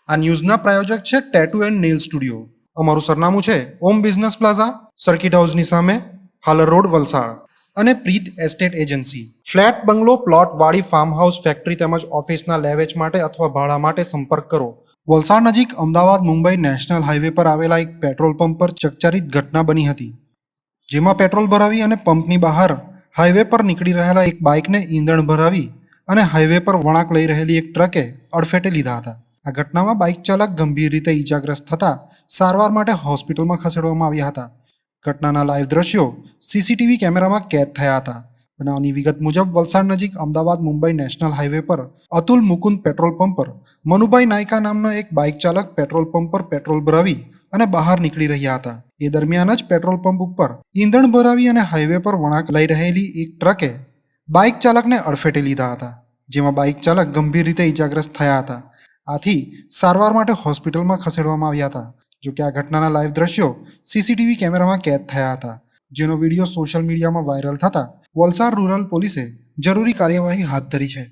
આ ન્યૂઝના પ્રાયોજક છે tattoo and nail studio. અમારું સરનામું છે ઓમ બિઝનેસ પ્લાઝા, સર્કિટ હાઉસની સામે, હાલર રોડ, વલસાડ. અને પ્રીત એસ્ટેટ એજન્સી. ફ્લેટ, બંગલો, પ્લોટ, વાડી, ફાર્મ હાઉસ, ફેક્ટરી તેમજ ઓફિસના લે વેચ માટે અથવા ભાડા માટે સંપર્ક કરો. વલસાડ નજીક અમદાવાદ મુંબઈ નેશનલ હાઈવે પર આવેલા એક પેટ્રોલ પંપ પર ચકચારિત ઘટના બની હતી, જેમાં પેટ્રોલ ભરાવી અને પંપની બહાર હાઈવે પર નીકળી રહેલા એક બાઇકને ઈંધણ ભરાવી અને હાઈવે પર વળાંક લઈ રહેલી એક ટ્રકે અડફેટે લીધા હતા. આ ઘટનામાં બાઇક ચાલક ગંભીર રીતે ઈજાગ્રસ્ત થતા સારવાર માટે હોસ્પિટલમાં ખસેડવામાં આવ્યા હતા. ઘટનાના લાઈવ દ્રશ્યો સીસીટીવી કેમેરામાં કેદ થયા હતા. બનાવની વિગત મુજબ વલસાડ નજીક અમદાવાદ મુંબઈ નેશનલ હાઈવે પર અતુલ મુકુંદ પેટ્રોલ પંપ પર મનુભાઈ નાયકા નામના એક બાઇક ચાલક પેટ્રોલ પંપ પર પેટ્રોલ ભરાવી અને બહાર નીકળી રહ્યા હતા. એ દરમિયાન જ પેટ્રોલ પંપ ઉપર ઈંધણ ભરાવી અને હાઈવે પર વળાંક લઈ રહેલી એક ટ્રકે બાઇક ચાલકને અડફેટે લીધા હતા, જેમાં બાઇક ચાલક ગંભીર રીતે ઈજાગ્રસ્ત થયા હતા. આથી સારવાર માટે હોસ્પિટલમાં ખસેડવામાં આવ્યા હતા. જોકે આ ઘટનાના લાઈવ દ્રશ્યો સીસીટીવી કેમેરામાં કેદ થયા હતા, જેનો વિડીયો સોશિયલ મીડિયામાં વાયરલ થતા વલસાડ રૂરલ પોલીસે જરૂરી કાર્યવાહી હાથ ધરી છે.